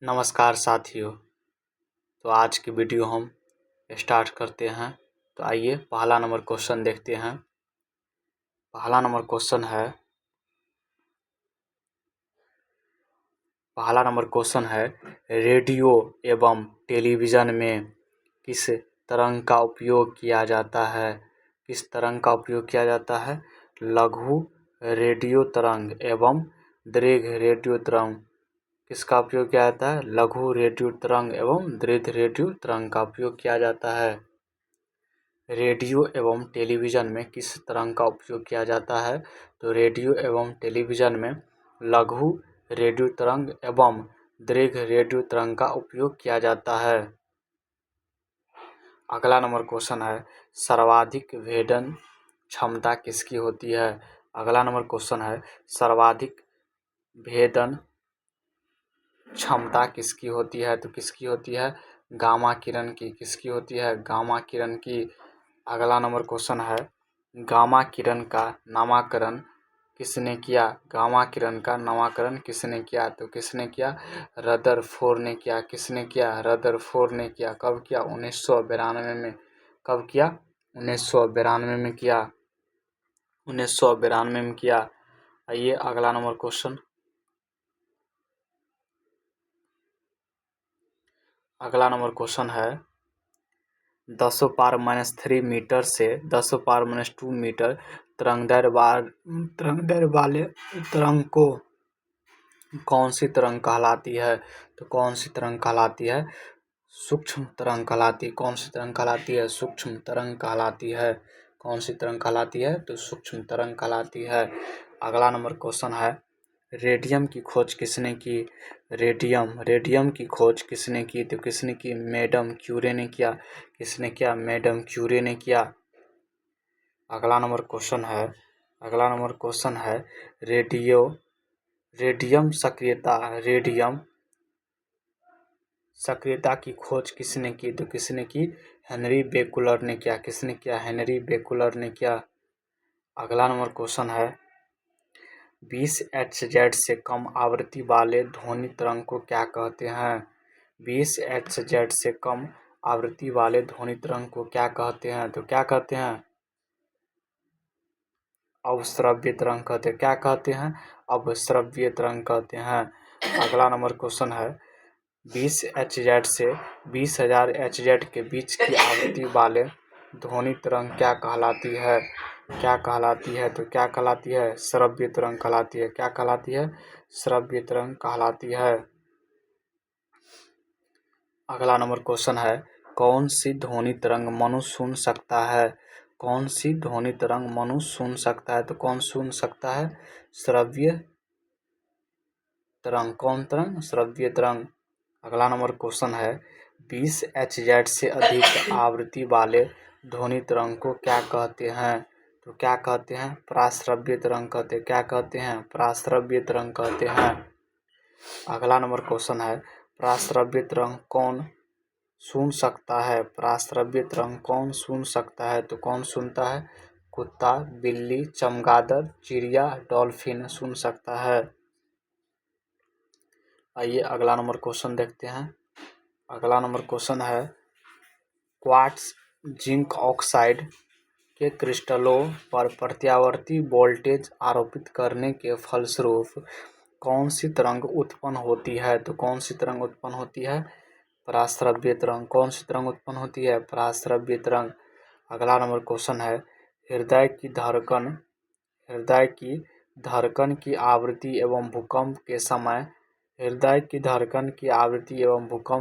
नमस्कार साथियों। तो आज की वीडियो हम स्टार्ट करते हैं। तो आइए पहला नंबर क्वेश्चन देखते हैं। पहला नंबर क्वेश्चन है रेडियो एवं टेलीविज़न में किस तरंग का उपयोग किया जाता है? किस तरंग का उपयोग किया जाता है? लघु रेडियो तरंग एवं दीर्घ रेडियो तरंग। किसका उपयोग किया जाता है? लघु रेडियो तरंग एवं दीर्घ रेडियो तरंग का उपयोग किया जाता है। रेडियो एवं टेलीविज़न में किस तरंग का उपयोग किया जाता है? तो रेडियो एवं टेलीविज़न में लघु रेडियो तरंग एवं दीर्घ रेडियो तरंग का उपयोग किया जाता है। अगला नंबर क्वेश्चन है सर्वाधिक भेदन क्षमता किसकी होती है? अगला नंबर क्वेश्चन है सर्वाधिक भेदन क्षमता किसकी होती है? तो किसकी होती है? गामा किरण की। किसकी होती है? गामा किरण की। अगला नंबर क्वेश्चन है गामा किरण का नामकरण किसने किया? गामा किरण का नामकरण किसने किया? तो किसने किया? रदरफोर्ड ने किया। किसने किया? रदरफोर्ड ने किया। कब किया? 1992 में। कब किया? 1992 में किया। 1992 में किया। आइए अगला नंबर क्वेश्चन। अगला नंबर क्वेश्चन है 10⁻³ मीटर से 10⁻² मीटर तरंगदैर्ध्य वाले तरंग को कौन सी तरंग कहलाती है? तो कौन सी तरंग कहलाती है? सूक्ष्म तरंग कहलाती है। कौन सी तरंग कहलाती है? सूक्ष्म तरंग कहलाती है। कौन सी तरंग कहलाती है? तो सूक्ष्म तरंग कहलाती है। अगला नंबर क्वेश्चन है रेडियम की खोज किसने की? रेडियम की खोज किसने की? तो किसने की? मैडम क्यूरी ने किया। किसने किया? मैडम क्यूरी ने किया। अगला नंबर क्वेश्चन है रेडियम सक्रियता की खोज किसने की? तो किसने की? हेनरी बेकुलर ने किया। किसने किया? हेनरी बेकुलर ने किया। अगला नंबर क्वेश्चन है 20 Hz से कम आवृत्ति वाले ध्वनि तरंग को क्या कहते हैं? 20 Hz से कम आवृत्ति वाले ध्वनि तरंग को क्या कहते हैं? तो क्या कहते हैं? अवश्रव्य तरंग कहते हैं। क्या कहते हैं? अवश्रव्य तरंग कहते हैं। अगला नंबर क्वेश्चन है 20 Hz से 20,000 Hz के बीच की आवृत्ति वाले ध्वनि तरंग क्या कहलाती है? क्या कहलाती है? तो क्या कहलाती है? श्रव्य तरंग कहलाती है। क्या कहलाती है? श्रव्य तरंग कहलाती है। अगला नंबर क्वेश्चन है कौन सी ध्वनि तरंग मनुष्य सुन सकता है? कौन सी ध्वनि तरंग मनुष्य सुन सकता है? तो कौन सुन सकता है? श्रव्य तरंग। कौन तरंग? श्रव्य तरंग। अगला नंबर क्वेश्चन है 20 Hz से अधिक आवृत्ति वाले ध्वनि तरंग को क्या कहते हैं? तो क्या कहते हैं? पराश्रव्य तरंग कहते हैं। क्या कहते हैं? पराश्रव्य तरंग कहते हैं। अगला नंबर क्वेश्चन है पराश्रव्य तरंग कौन सुन सकता है? पराश्रव्य तरंग कौन सुन सकता है? तो कौन सुनता है? कुत्ता, बिल्ली, चमगादड़, चिड़िया, डॉल्फिन सुन सकता है। आइए अगला नंबर क्वेश्चन देखते हैं। अगला नंबर क्वेश्चन है क्वार्ट्ज जिंक ऑक्साइड के क्रिस्टलों पर प्रत्यावर्ती वोल्टेज आरोपित करने के फलस्वरूप कौन सी तरंग उत्पन्न होती है? तो कौन सी तरंग उत्पन्न होती है? पराश्रव्य तरंग। कौन सी तरंग उत्पन्न होती है? पराश्रव्य तरंग। अगला नंबर क्वेश्चन है हृदय की धड़कन की आवृत्ति एवं भूकंप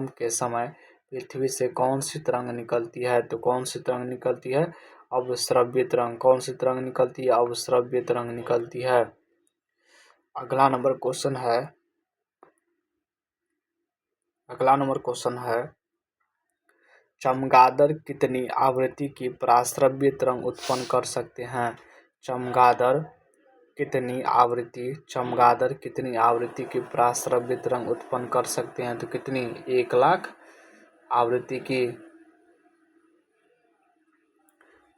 के समय पृथ्वी से कौन सी तरंग निकलती है? तो कौन सी तरंग निकलती है? अवश्रव्य तरंग। कौन सी तरंग निकलती है? अवश्रव्य तरंग निकलती है। अगला नंबर क्वेश्चन है चमगादड़ कितनी आवृत्ति की पराश्रव्य तरंग उत्पन्न कर सकते हैं? चमगादड़ कितनी आवृत्ति की पराश्रव्य तरंग उत्पन्न कर सकते हैं? तो कितनी? 1,00,000 आवृत्ति की।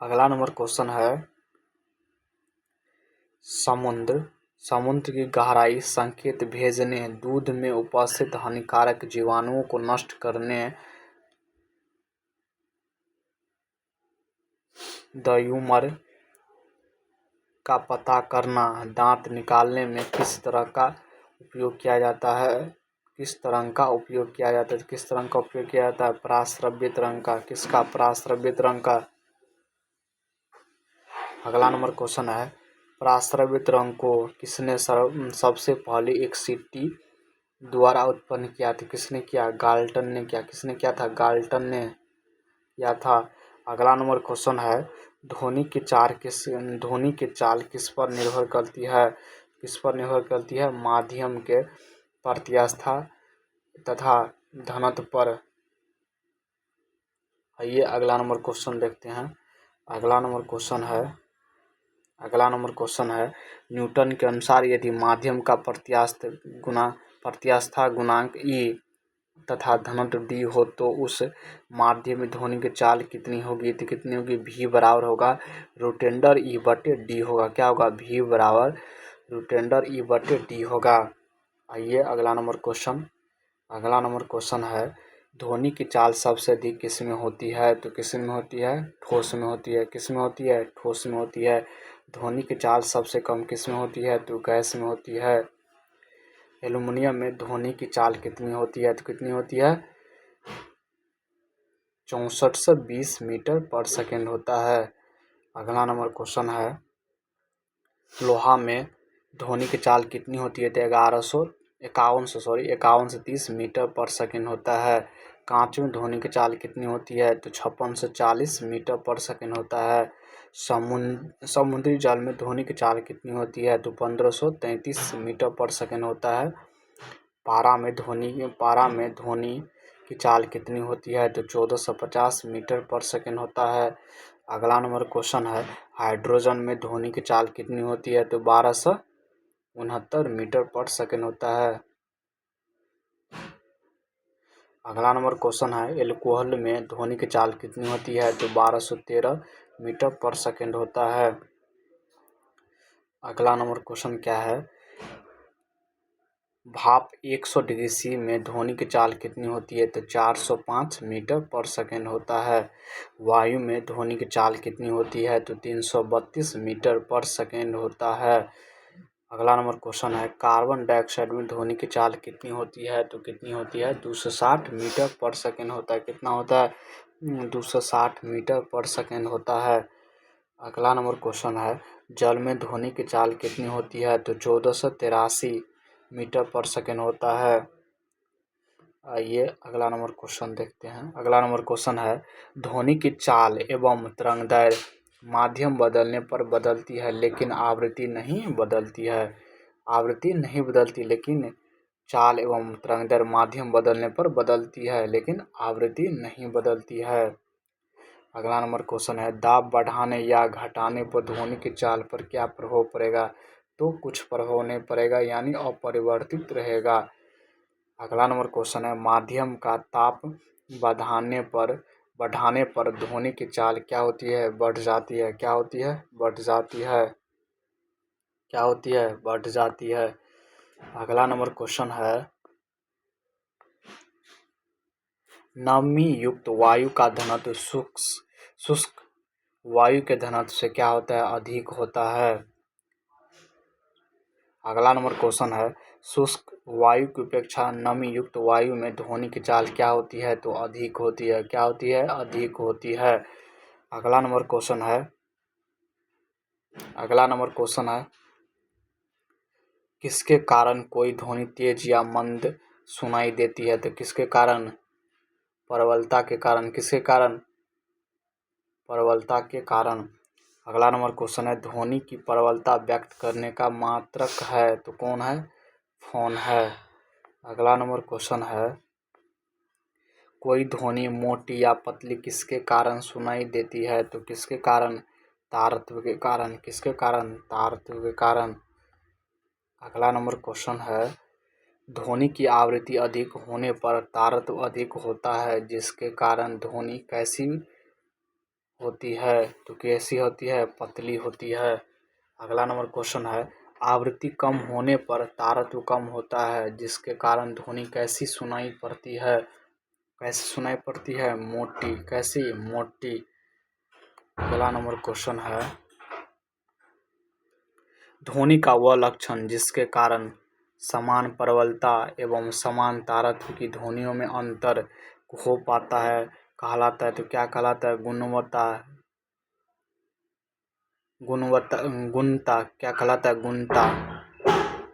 अगला नंबर क्वेश्चन है समुद्र की गहराई संकेत भेजने, दूध में उपस्थित हानिकारक जीवाणुओं को नष्ट करने, ट्यूमर का पता करना, दांत निकालने में किस तरह का उपयोग किया जाता है? किस तरंग का उपयोग किया जाता है? किस तरंग का उपयोग किया जाता है? पराश्रव्य तरंग का। किसका? पराश्रव्य तरंग का। अगला नंबर क्वेश्चन है, पराश्रव्य तरंग को किसने सबसे पहले एक सीटी द्वारा उत्पन्न किया था? किसने किया? गाल्टन ने किया। किसने किया था? गाल्टन ने किया था। अगला नंबर क्वेश्चन है, ध्वनि की चाल किस पर निर्भर करती है? किस पर निर्भर करती है? माध्यम के प्रत्यास्था तथा घनत्व पर। आइए अगला नंबर क्वेश्चन देखते हैं। अगला नंबर क्वेश्चन है, न्यूटन के अनुसार यदि माध्यम का प्रत्यास्था गुणांक E तथा घनत्व D हो तो उस माध्यम में ध्वनि की चाल कितनी होगी? तो कितनी होगी? V बराबर होगा √E/D होगा। क्या होगा? V बराबर √E/D होगा। आइए अगला नंबर क्वेश्चन है, ध्वनि की चाल सबसे अधिक किस में होती है? तो किस में होती है? ठोस में होती है। किस में होती है? ठोस में होती है। ध्वनि की चाल सबसे कम किस में होती है? तो गैस में होती है। एल्युमिनियम में ध्वनि की चाल कितनी होती है? तो कितनी होती है? 6420 मीटर पर सेकेंड होता है। अगला नंबर क्वेश्चन है, लोहा में ध्वनि की चाल कितनी होती है? तो 5130 मीटर पर सेकेंड होता है। कांच में ध्वनि की चाल कितनी होती है? तो 5640 मीटर पर सेकेंड होता है। समुद्री जल में ध्वनि की चाल कितनी होती है? तो 1533 मीटर पर सेकेंड होता है। पारा में ध्वनि की चाल कितनी होती है? तो 1450 मीटर पर सेकेंड होता है। अगला नंबर क्वेश्चन है, हाइड्रोजन में ध्वनि की चाल कितनी होती है? तो 1269 मीटर पर सेकेंड होता है। अगला नंबर क्वेश्चन है, एल्कोहल में ध्वनि की चाल कितनी होती है? तो 1213 मीटर पर सेकेंड होता है। अगला नंबर क्वेश्चन क्या है, भाप 100 डिग्री C में ध्वनि की चाल कितनी होती है? तो 405 मीटर पर सेकेंड होता है। वायु में ध्वनि की चाल कितनी होती है? तो 332 मीटर पर सेकेंड होता है। अगला नंबर क्वेश्चन है, कार्बन डाइऑक्साइड में ध्वनि की चाल कितनी होती है? तो कितनी होती है? 260 मीटर पर सेकेंड होता है। कितना होता है? 260 मीटर पर सेकेंड होता है। अगला नंबर क्वेश्चन है, जल में ध्वनि की चाल कितनी होती है? तो 1483 मीटर पर सेकेंड होता है। आइए अगला नंबर क्वेश्चन देखते हैं। अगला नंबर क्वेश्चन है, ध्वनि की चाल एवं तरंगदैर्घ्य माध्यम बदलने पर बदलती है लेकिन आवृत्ति नहीं बदलती है। आवृत्ति नहीं बदलती लेकिन चाल एवं तरंगदैर्घ्य माध्यम बदलने पर बदलती है लेकिन आवृत्ति नहीं बदलती है। अगला नंबर क्वेश्चन है, दाब बढ़ाने या घटाने पर ध्वनि की चाल पर क्या प्रभाव पड़ेगा? तो कुछ प्रभाव नहीं पड़ेगा, यानी अपरिवर्तित रहेगा। अगला नंबर क्वेश्चन है, माध्यम का ताप बढ़ाने पर ध्वनि की चाल क्या होती है? बढ़ जाती है। क्या होती है? बढ़ जाती है। क्या होती है? बढ़ जाती है। अगला नंबर क्वेश्चन है, नमी युक्त वायु का घनत्व शुष्क वायु के घनत्व से क्या होता है? अधिक होता है। अगला नंबर क्वेश्चन है, शुष्क वायु की अपेक्षा नमी युक्त वायु में ध्वनि की चाल क्या होती है? तो अधिक होती है। क्या होती है? अधिक होती है। अगला नंबर क्वेश्चन है, किसके कारण कोई ध्वनि तेज या मंद सुनाई देती है? तो किसके कारण? प्रबलता के कारण। किसके कारण? प्रबलता के कारण। अगला नंबर क्वेश्चन है, ध्वनि की प्रबलता व्यक्त करने का मात्रक है तो कौन है? फोन है। अगला नंबर क्वेश्चन है, कोई ध्वनि मोटी या पतली किसके कारण सुनाई देती है? तो किसके कारण? तारतम्य के कारण। किसके कारण? तारतम्य के कारण। अगला नंबर क्वेश्चन है, ध्वनि की आवृत्ति अधिक होने पर तारतम्य अधिक होता है जिसके कारण ध्वनि कैसी होती है? तो कैसी होती है? पतली होती है। अगला नंबर क्वेश्चन है, आवृत्ति कम होने पर तारत्व कम होता है, जिसके कारण ध्वनि कैसी सुनाई पड़ती है? कैसी सुनाई पड़ती है? मोटी। कैसी? मोटी। अगला नंबर क्वेश्चन है, ध्वनि का वह लक्षण जिसके कारण समान प्रबलता एवं समान तारत्व की ध्वनियों में अंतर हो पाता है कहलाता है। तो क्या कहलाता है? गुणता। क्या कहलाता है? गुणता,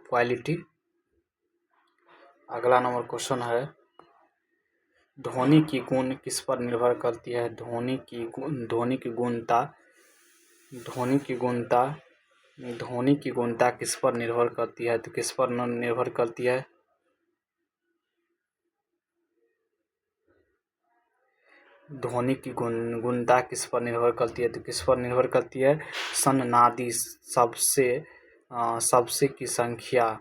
क्वालिटी। अगला नंबर क्वेश्चन है, ध्वनि की गुण किस पर निर्भर करती है? ध्वनि की गुणता किस पर निर्भर करती है? तो किस पर निर्भर करती है? ध्वनि की गुणता किस पर निर्भर करती है? तो किस पर निर्भर करती है? सन्नादी सबसे की संख्या,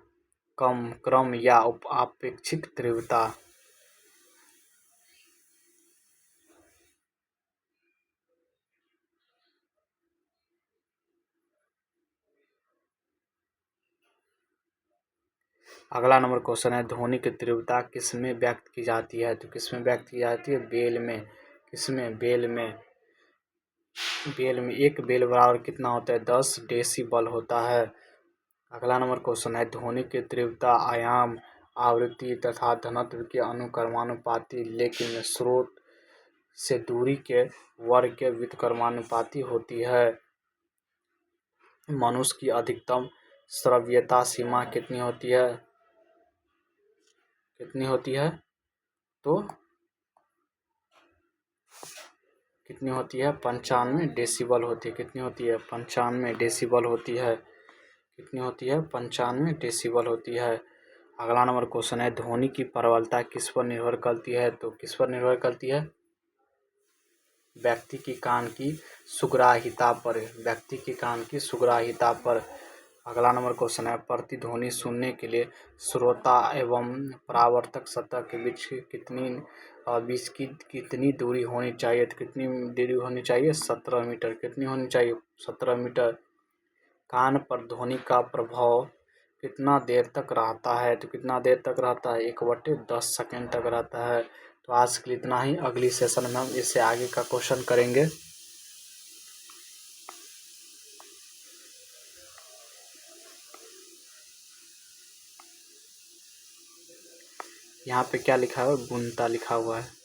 क्रम या आपेक्षिक तीव्रता। अगला नंबर क्वेश्चन है, ध्वनि की तीव्रता किसमें व्यक्त की जाती है? तो किसमें व्यक्त की जाती है? बेल में। किसमें? बेल में। एक बेल बराबर कितना होता है? 10 डेसिबल होता है। अगला नंबर क्वेश्चन है, ध्वनि की तीव्रता आयाम, आवृत्ति तथा घनत्व के अनुक्रमानुपाती लेकिन स्रोत से दूरी के वर्ग के व्युत्क्रमानुपाती होती है। मनुष्य की अधिकतम श्रव्यता सीमा कितनी होती है? कितनी होती है? तो कितनी होती है? 95 डेसिबल होती है। कितनी होती है? 95 डेसिबल होती है। कितनी होती है? 95 डेसिबल होती है। अगला नंबर क्वेश्चन है, ध्वनि की प्रबलता किस पर निर्भर करती है? तो किस पर निर्भर करती है? व्यक्ति की कान की सुग्राहिता पर। व्यक्ति की कान की सुग्राहिता पर। अगला नंबर क्वेश्चन है, प्रतिध्वनि सुनने के लिए श्रोता एवं परावर्तक सतह के बीच कितनी दूरी होनी चाहिए? तो कितनी दूरी होनी चाहिए? 17 मीटर। कितनी होनी चाहिए? 17 मीटर। कान पर ध्वनि का प्रभाव कितना देर तक रहता है? तो कितना देर तक रहता है? 1/10 सेकेंड तक रहता है। तो आज के लिए इतना ही। अगली सेशन में हम इससे आगे का क्वेश्चन करेंगे। यहाँ पे क्या लिखा हुआ है? गुणता लिखा हुआ है।